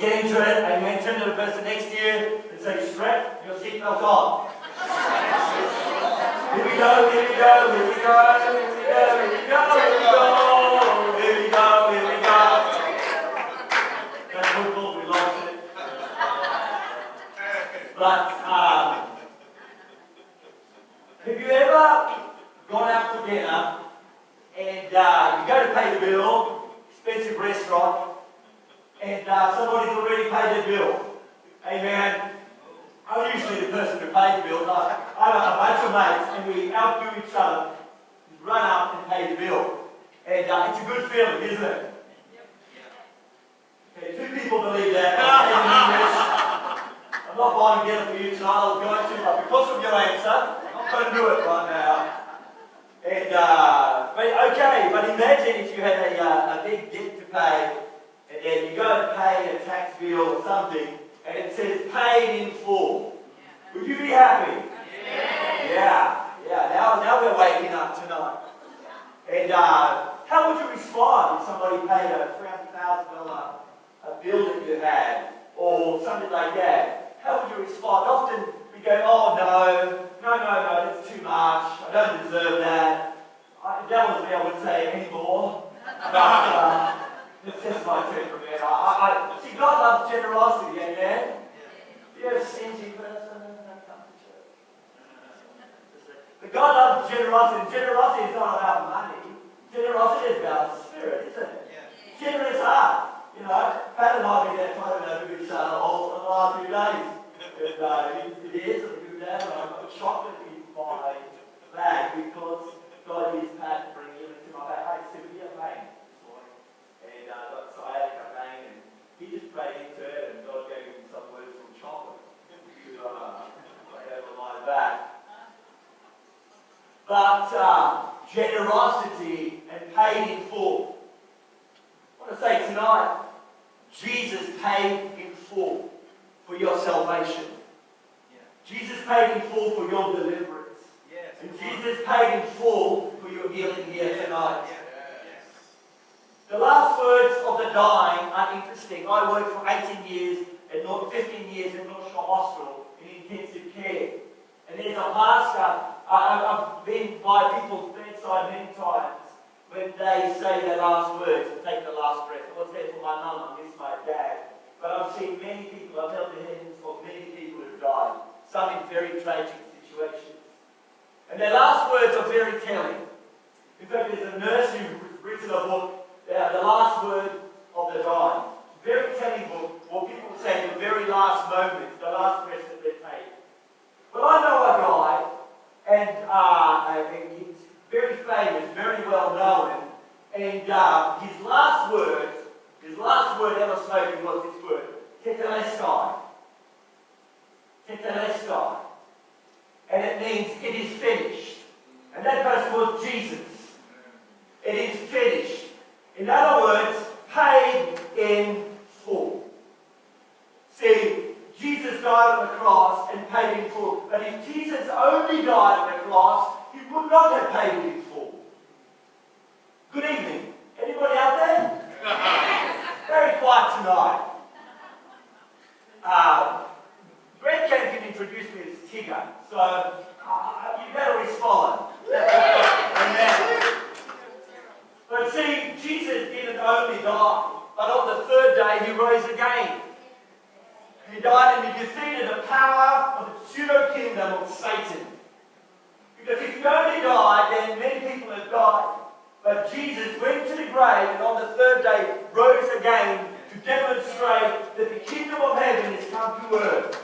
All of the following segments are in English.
get into it, amen. Turn to the person next to you and say, strap your seatbelt on. Here we go, here we go, here we go, here we go, here we go, here we go, here we go, here we go. That's football, we lost it. But, have you ever gone out for dinner and you go to pay the bill, expensive restaurant, and somebody's already paid the bill? Amen. I'm usually the person who pays the bill. I have a bunch of mates and we outdo each other, run up and pay the bill. And it's a good feeling, isn't it? Okay, 2 people believe that. I'm not buying dinner for you tonight, I was going to, but because of your answer, I'm not going to do it right now. And, but imagine if you had a big debt to pay, and then you go to pay a tax bill or something, and it says paid in full. Would you be happy? Yeah. Now we're waking up tonight. And how would you respond if somebody paid a $300,000 bill that you had, or something like that? How would you respond? Often we go, oh no, that's too much. I don't deserve that. If that was me, I wouldn't say it anymore. But it's just my temperament. See, God loves generosity, amen? If you're a stingy person, don't come to church. But God loves generosity. Generosity is not about money. Generosity is about the spirit, isn't it? Generous heart. You know, Pat and I have been there talking about a good all the last few days. And it is a good day, and I've got chocolate in my bag because God used Pat to bring it into my bag. Hey, Sylvia, pain this morning. And I got sciatica pain, and he just prayed into it, and God gave him some words from chocolate to pray over my back. But generosity and paid in full. I want to say tonight, Jesus paid in full for your salvation. Jesus paid in full for your deliverance. And Jesus paid in full for your healing here tonight. The last words of the dying are interesting. I worked for 15 years in North Shore Hospital in intensive care. And there's a pastor, I've been by people's bedside many times when they say their last words and take the last breath. I was there for my mum, I miss my dad. But I've seen many people, I've held the hands of many people who have died, some in very tragic situations. And their last words are very telling. In fact, there's a nurse who's written a book, The Last Word of the Dying. Very telling book, where people say the very last moments, the last breath that they take. Well, I know a guy, and he's very famous, very well known, and his last word ever spoken was this word, tetelestai. Tetelestai. And it means it is finished. And that person was Jesus. It is finished. In other words, paid in full. See, Jesus died on the cross and paid in full. But if Jesus only died on the cross, he would not have paid in full. Good evening. Anybody out there? Very quiet tonight. Brett can introduce me as Tigger, so you better respond. Amen. But see, Jesus didn't only die, but on the 3rd day he rose again. He died and he defeated the power of the pseudo-kingdom of Satan. Because if he only died, then many people have died. But Jesus went to the grave and on the 3rd day rose again to demonstrate that the kingdom of heaven has come to earth.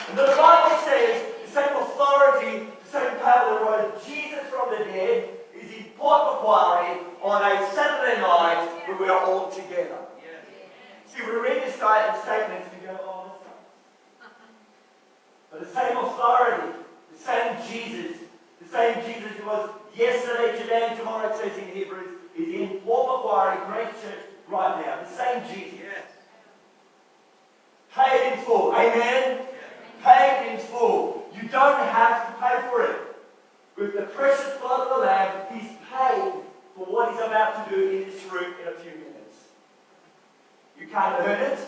And the Bible says the same authority, the same power that rose Jesus from the dead is in Port Macquarie on a Saturday night where we are all together. See, we read this statements and we go, oh, that's nice. But the same authority, the same Jesus who was yesterday, today, and tomorrow, it says in Hebrews, is in Port Macquarie, Grace Church, right now. The same Jesus. Paid in full. Amen? Paid in full. You don't have to pay for it. With the precious blood of the Lamb, he's paid for what he's about to do in this room in a few minutes. You can't earn it,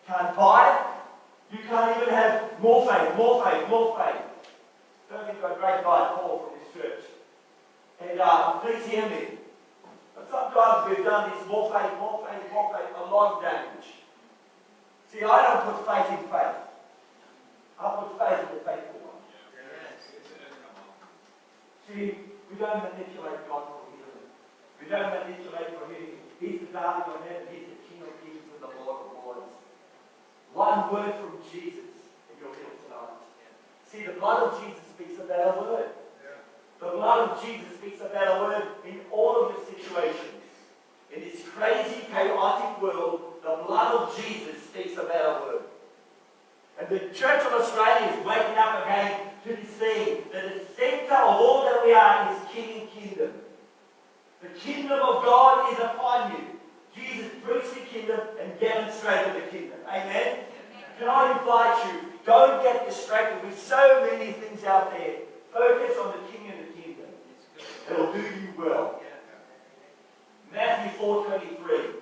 Can't buy it. You can't even have more faith, more faith, more faith. Spoken to a great guy, Paul, from this church. And please hear me. But sometimes we've done this more faith, more faith, more faith, a lot of damage. See, I don't put faith in faith. I put faith in the faithful one. See, we don't manipulate God for healing. We don't manipulate for healing. He's the darling of heaven. He's the King of kings and the Lord of lords. One word from Jesus and you're healed tonight. See, the blood of Jesus speaks a better word. The blood of Jesus speaks a better word in all of your situations. In this crazy, chaotic world, the blood of Jesus speaks a better word. And the Church of Australia is waking up again to this thing that the center of all that we are is King and Kingdom. The kingdom of God is upon you. Jesus preached the kingdom and demonstrated the kingdom. Amen? Can I invite you, don't get distracted with so many things out there. Focus on the King and the kingdom. It'll do you well. Matthew 4:23.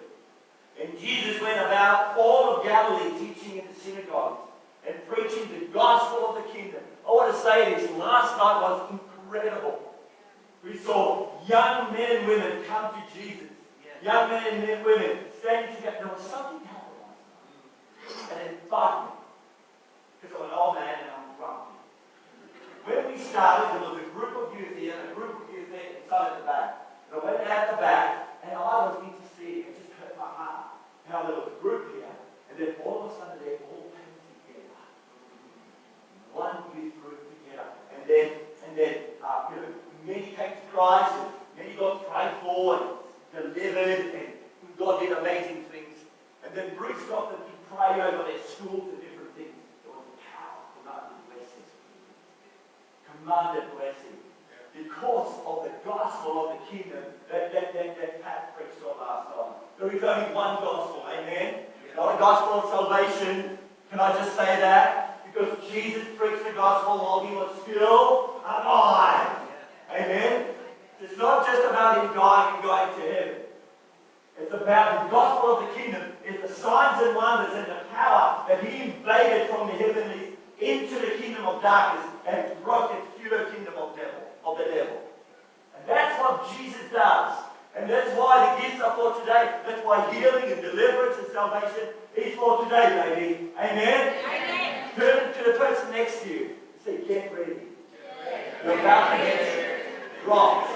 And Jesus went about all of Galilee teaching in the synagogues and preaching the gospel of the kingdom. I want to say this, last night was incredible. We saw young men and women come to Jesus. Young men and women standing together. There was something happened last night. And it bugged me. Because I'm an old man and I'm grumpy. When we started, there was a group of youth here and a group of youth there and some at the back. And I went out the back and I was interceding. It just hurt my heart. How there was a group here and then all of a sudden they all came together. One youth group together. And then many came to Christ and many got prayed for and delivered and God did amazing things. And then Bruce got them to pray over their schools and different things. There was a power commanded blessing. Commanded blessing. Because of the gospel of the kingdom that Pat preached on last night. There is only one gospel, amen? Not a gospel of salvation. Can I just say that? Because Jesus preached the gospel while he was still alive. Amen? It's not just about him dying and going to heaven. It's about the gospel of the kingdom. It's the signs and wonders and the power that he invaded from the heavenlies into the kingdom of darkness and broke the pure kingdom of the devil. And that's what Jesus does. And that's why the gifts are for today. That's why healing and deliverance and salvation is for today, baby. Amen? Amen. Turn to the person next to you and say, get ready. You're about to get rocked.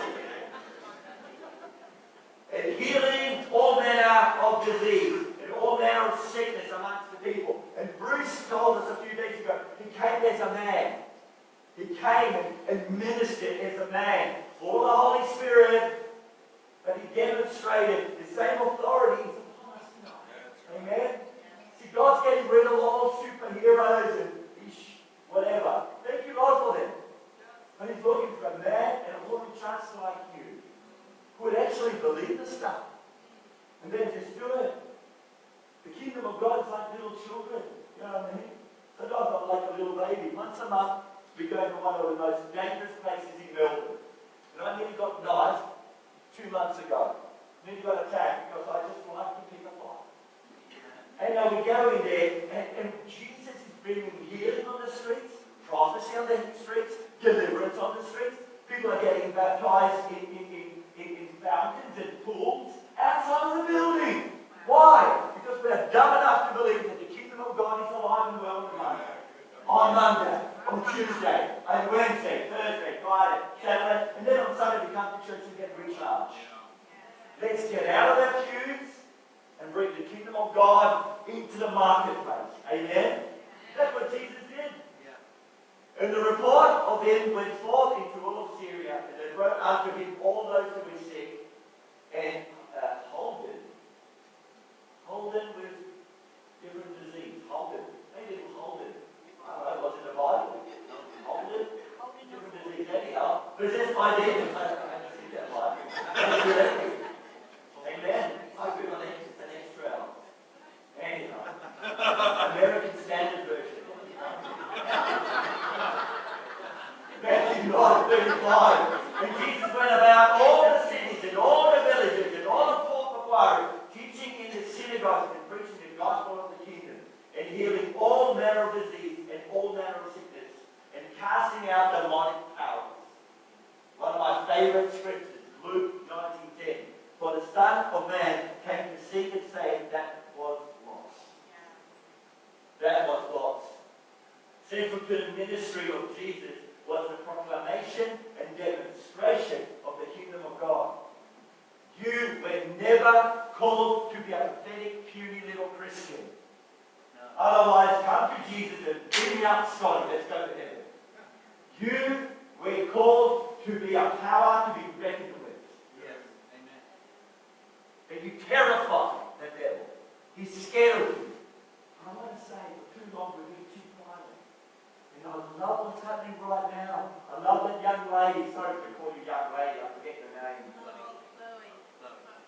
And healing all manner of disease and all manner of sickness amongst the people. And Bruce told us a few days ago, he came as a man. He came and ministered as a man, full of the Holy Spirit, but he demonstrated the same authority is upon us tonight. Amen? See, God's getting rid of all superheroes and whatever. Thank you, Lord, for them. But he's looking for a man and a woman just like you, who would actually believe the stuff and then just do it. The kingdom of God is like little children. You know what I mean? So I've got like a little baby. Once a month, we go to one of the most dangerous places in Melbourne. And I nearly got knifed 2 months ago. Nearly got attacked because I just like to keep a fight. And now we go in there, and Jesus is bringing healing on the streets, prophecy on the streets, deliverance on the streets. People are getting baptized in fountains and pools outside of the building. Why? Because we are dumb enough to believe that the kingdom of God is alive and well on Monday, on Tuesday, on Wednesday, Thursday, Friday, Saturday, and then on Sunday we come to church and get recharged. Let's get out of our pews and bring the kingdom of God into the marketplace. Amen? That's what Jesus did. And the report of him went forth into all of Syria, and they brought unto him all those who were sick, and Holden with different disease. Holden. Maybe it was Holden. I don't know, was it the Bible? Holden? Different disease. Anyhow, possessed by demons. I haven't seen that Bible. Amen. I agree on an extra. Anyhow. American Standard Version. Matthew 9:35. And Jesus went about all the cities For the Son of Man came to seek and save that was lost. That was lost. Central to the ministry of Jesus was the proclamation and demonstration of the kingdom of God. You were never called to be a pathetic, puny little Christian. Otherwise, come to Jesus and beat me up, Scotty, let's go to heaven. You were called to be a power to be reckoned with. Yes. Amen. And you terrify the devil. He's scared of you. I want to say, for too long we've been too quiet. And I love what's happening right now. I love that young lady. Sorry to call you young lady, I forget the name.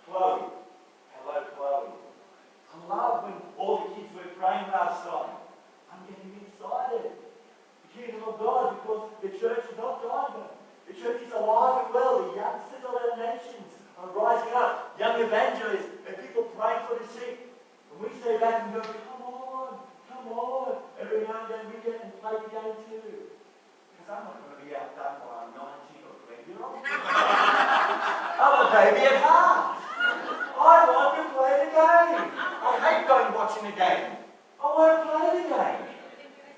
Chloe. Hello, Chloe. I love when all the kids were praying last night. I'm getting excited. The kingdom of God, because the church is not dying. The church is alive and well. The youngsters of our nations are rising up. Young evangelists and people praying for the sick. And we stay back and go, come on, come on. Every now and then we get and play the game too. Because I'm not going to be outdone by a 19 or 20-year-old. I'm a baby at heart. I want to play the game. I hate going watching the game. I want to play the game.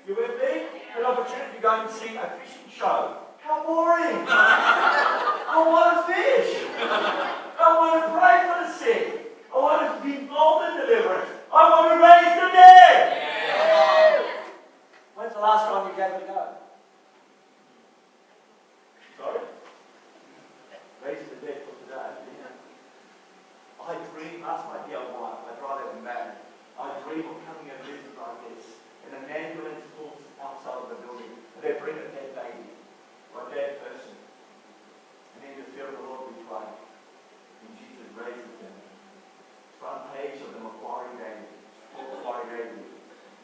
You with me? An opportunity to go and see a fishing show. How boring. I want to fish. I want to pray for the sick. I want to be involved in deliverance. I want to raise the dead. Yeah. When's the last time you gave it a go? Sorry? Raising the dead for today. Yeah. I dream, ask my dear wife, I'd rather be married. I dream of coming a visit like this, and an ambulance pulls outside of the building, and they bring a dead baby, or a dead person. And in the fear of the Lord we pray, and Jesus raises them. Front page of the Macquarie Daily, Macquarie Daily.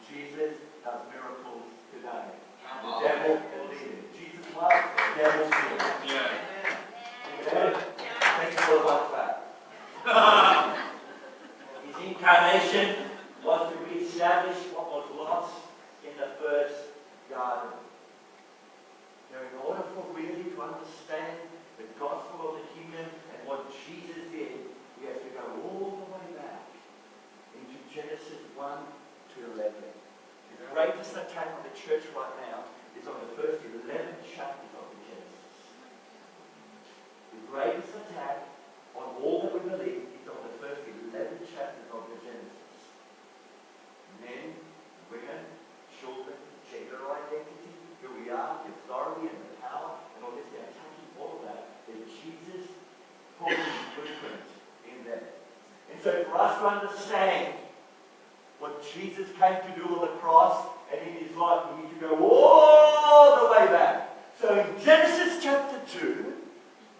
Jesus does miracles today. The devil defeated. Jesus loves, the devil feared. Yeah. Amen. Thank you for the life back. His incarnation was to reestablish what was lost in the first garden. Now, in order for really to understand the gospel of the kingdom and what Jesus did, we have to go all the way back into Genesis 1 to 11. The greatest attack on the church right now is on the first 11 chapters of the Genesis. The greatest attack on all that we believe is on the first 11 chapters of the Genesis. Men, women, children, gender identity, who we are, the authority and the power, and all this, they're attacking all of that. There's Jesus put his blueprint in there. And so for us to understand what Jesus came to do on the cross and in his life, we need to go all the way back. So in Genesis chapter 2,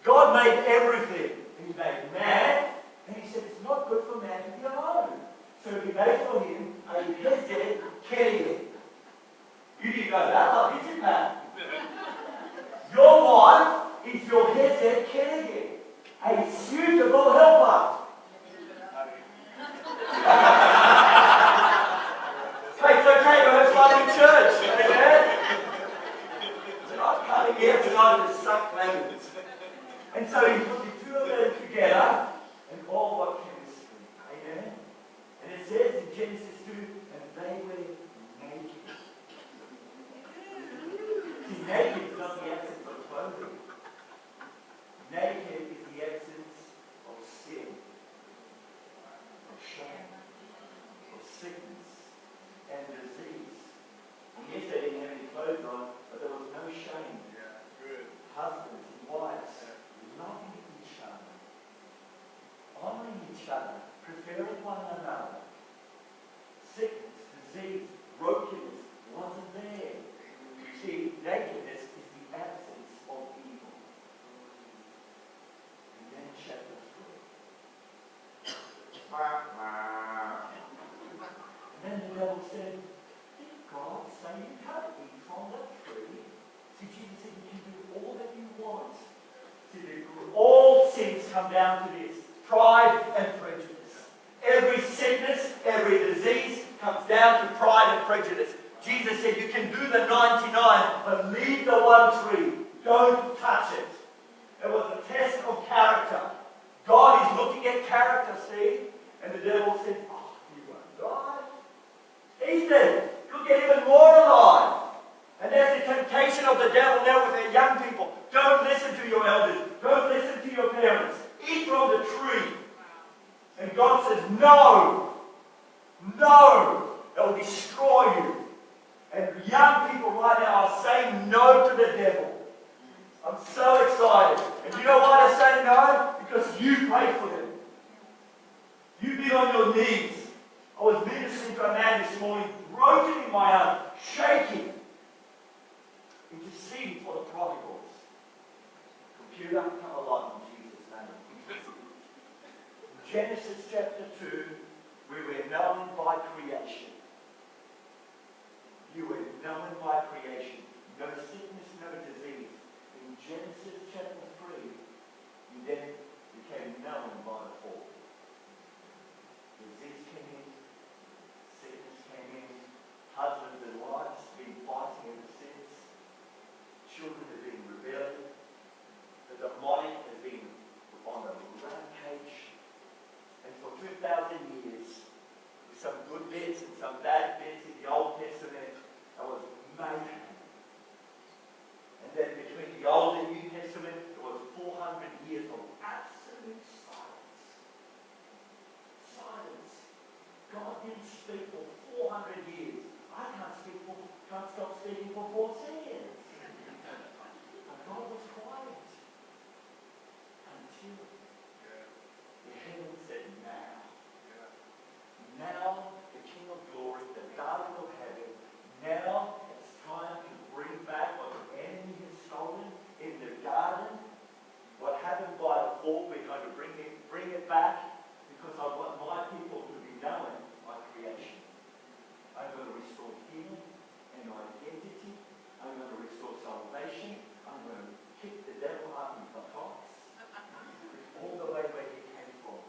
God made everything. He made man, and he said it's not good for man to be alone. So he made for him a hesed Kenny. You didn't know that, love, did you, Pat? Your wife is your hesed Kenny, a suitable helper. Hey, it's okay, but it's fun in church, amen? We're not coming here tonight to suck lemons. And so he put the two of them together, and all what chemistry. Amen? And it says in Genesis 2, and they were naked. See, naked is not the absence of clothing. Naked is the absence of sin, of shame, of sickness, and disease. And yes, they didn't have any clothes on, but there was no shame. Yeah, good. Husbands and wives. Loving each other, honoring each other, preferring one another. Sickness, disease, brokenness wasn't there. You see, nakedness is the absence of evil. And then chapter 3. And then the devil said, did God say you can't eat from that tree? See, Jesus said you can do all that you want. All sins come down to this: pride and prejudice. Every sickness, every disease comes down to pride and prejudice. Jesus said you can do the 99, but leave the one tree. Don't touch it. It was a test of character. God is looking at their character, see? And the devil said, oh, you won't die. Ethan, you'll get even more alive. And that's the temptation of the devil now with our young people. Don't listen to your elders. Don't listen to your parents. Eat from the tree. And God says, no. No. They'll destroy you. And young people right now are saying no to the devil. I'm so excited. And you know why they're saying no? Because you prayed for them. You've been on your knees. I was ministering to a man this morning, broken in my arm, shaking, interceding for the prodigals. Computer, come alive in Jesus' name. In Genesis chapter 2, we were known by creation. You were known by creation. No sickness, no disease. In Genesis chapter 3, you then became known by the fall. Disease came in, sickness came in, husbands and wives have been fighting ever since, children have been rebelling, the demonic has been on a rampage, and for 2,000 years, with some good bits and some bad bits in the Old Testament, there was mayhem. And then between the Old and New Testament, there was 400 years of absolute silence. Silence. God didn't speak for 400 years. I can't stop speaking for 4 seconds. But God was quiet until the heaven said, now. Now the King of Glory, the Garden of Heaven, now it's time to bring back what the enemy has stolen in the garden. What happened by the fall, we're going to bring it back because I want my people to be known by creation. I'm going to restore healing and identity. I'm going to restore salvation. I'm going to kick the devil up in the box all the way where he came from.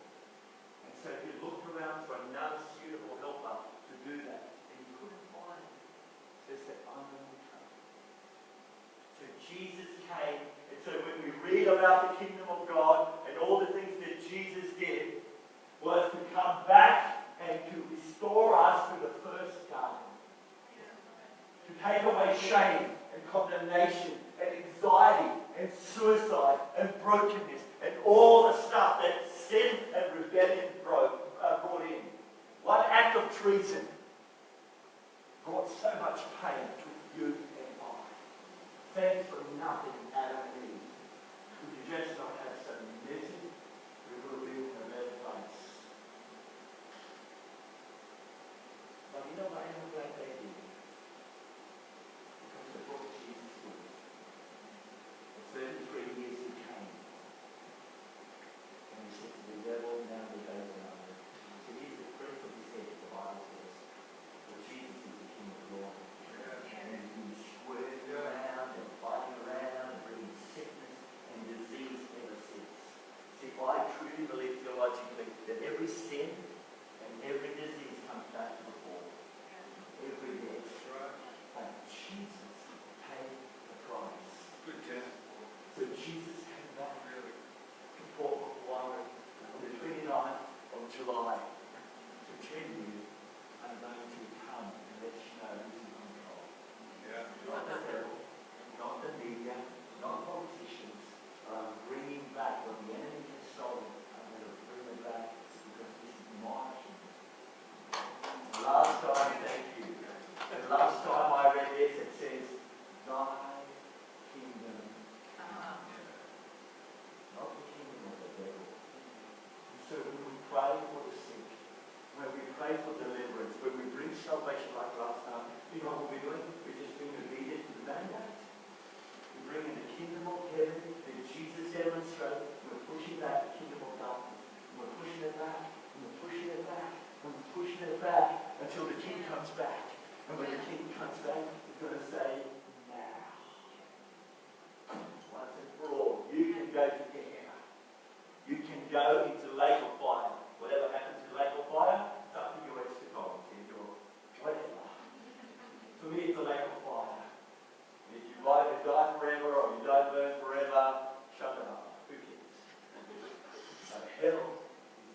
And so he looked around for another suitable helper to do that. And he couldn't find it. So he said, I'm going to come. So Jesus came. And so when we read about the kingdom of God and all the things that Jesus did, was to come back and to restore us to the first garden. To take away shame and condemnation and anxiety and suicide and brokenness and all the stuff that sin and rebellion brought in. One act of treason brought so much pain to you and I. Thanks for nothing, Adam and Eve. Could you just not have some humility? We would have been in a better place. But you know what? I'm glad they did. Because they brought Jesus with them. For 33 years he came. And he said to the devil, now the days are numbered. He said, here's the proof of his head, the Bible says. That Jesus is the King of Glory. And he's squirting around and fighting around and bringing sickness and disease ever since. See, I truly believe theologically that every sin and every disease comes back to the fall. Every death. But Jesus paid the price. Good test. So Jesus came back to Port Macquarie on the 29th of July to tell you, I'm going to come and let you know who's in control. Yeah. Not the devil, not the media, not politicians. I'm bringing back what the enemy has stolen. I'm going to bring it back because this is my kingdom. Last time, thank you. And last time I read this, it says, thy kingdom. Not the kingdom of the devil. And so when we pray for the sick, when we pray for deliverance, when we bring salvation like last time, you know what we're doing? We're just being obedient to the mandate. We're bringing the kingdom of heaven that Jesus demonstrated. We're pushing back the kingdom of darkness. We're pushing it back. We're pushing it back. And we're pushing it back until the king comes back. And when the king comes back, he's going to say, now. Once and for all, you can go to Gehenna. You can go into the lake of fire. Whatever happens in the lake of fire, it's up to your eschatology, your whatever. For me, it's a lake of fire. If you either die forever or you don't burn forever, shut it up. Who cares? So hell is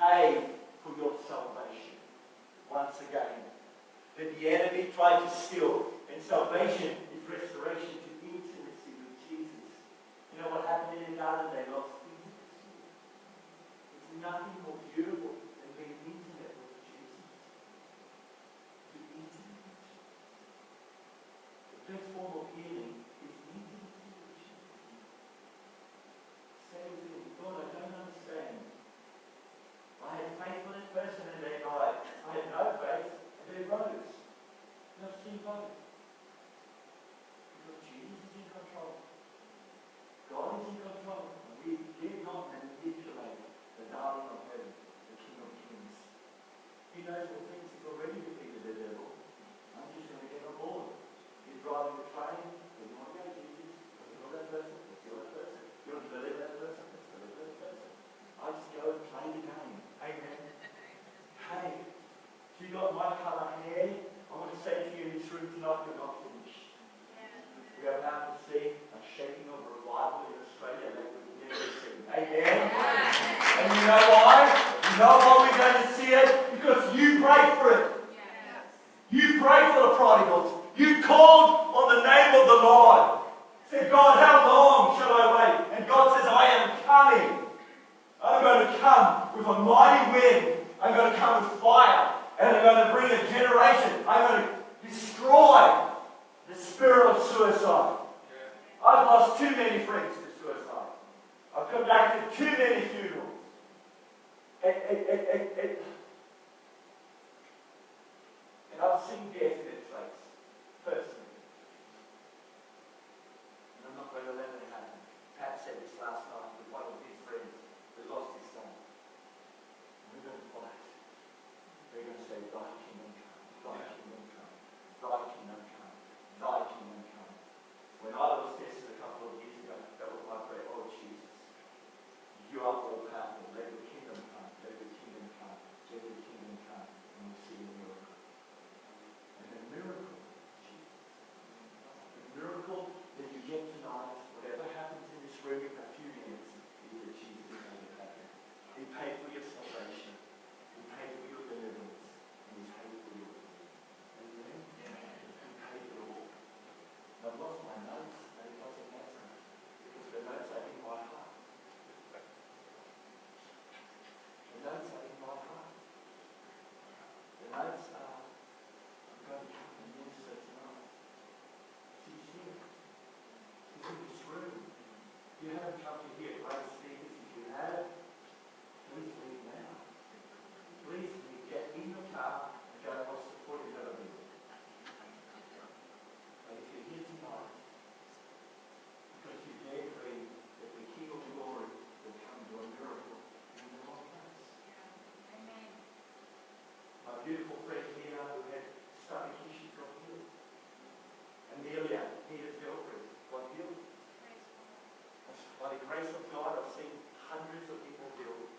paid for your salvation. Once again, that the enemy tried to steal. And salvation is restoration to intimacy with Jesus. You know what happened in the garden? They lost intimacy. There's nothing more beautiful than being intimate with Jesus. To be intimate. The best form of healing is intimacy with Jesus. Say with him, God, I don't understand. I had faith for this person and they died. I had no faith and they rose. And I've seen both. Because Jesus is in control. God is in control. And we did not manipulate the darling of heaven, the King of Kings. He knows what things he's already defeated the devil. I'm just going to get on board. He's driving the train. Where do you want to go, Jesus? Let's go that person. Let's go that person. You want to believe that person? Let's believe that person. I just go and play the game. Amen. Hey, if you got my colour hair, I want to say to you in this room tonight, you're not finished. We are about to see a shaking of revival in Australia that we've never seen. Amen. And you know why? You know why we're going to see it? Because you prayed for it. You prayed for the prodigals. You called on the name of the Lord. Said, God, how long shall I wait? And God says, I am coming. I'm going to come with a mighty wind. I'm going to come with fire. And I'm going to bring a generation. I'm going to destroy the spirit of suicide. I've lost too many friends to suicide. I've conducted too many funerals. And I've seen death in its face, personally. And I'm not going to let it happen. Pat said this last night with one of his friends who lost his son. We're going to fight. We're going to say, thy kingdom come, thy kingdom come, thy kingdom come, thy kingdom come. When I was tested a couple of years ago, that was my prayer, oh Jesus, you are all powerful, let the kingdom come, let the kingdom come, let the kingdom come, and we'll see a miracle. And the miracle, Jesus, the miracle that you get tonight, whatever happens in this room in a few minutes, is that Jesus is going to happen. He paid for your salvation. He paid for your deliverance. And He's paid for your Amen? He paid it all. And I've lost my notes, and it doesn't matter. Because the notes are in my heart. The notes are in my heart. The notes are, I'm going to come and minister tonight. He's here. He's in this room. You haven't come to hear great speakers. If you have, please leave now. Please leave. Get in your car and go across the 40 Avenue. But if you're here tonight, because you dare believe that the King of Glory will come to a miracle in the wrong place. Amen. My beautiful friend here who had stomach issues got healed. Amelia, Peter's girlfriend, got healed. By the grace of God, I've seen hundreds of people healed.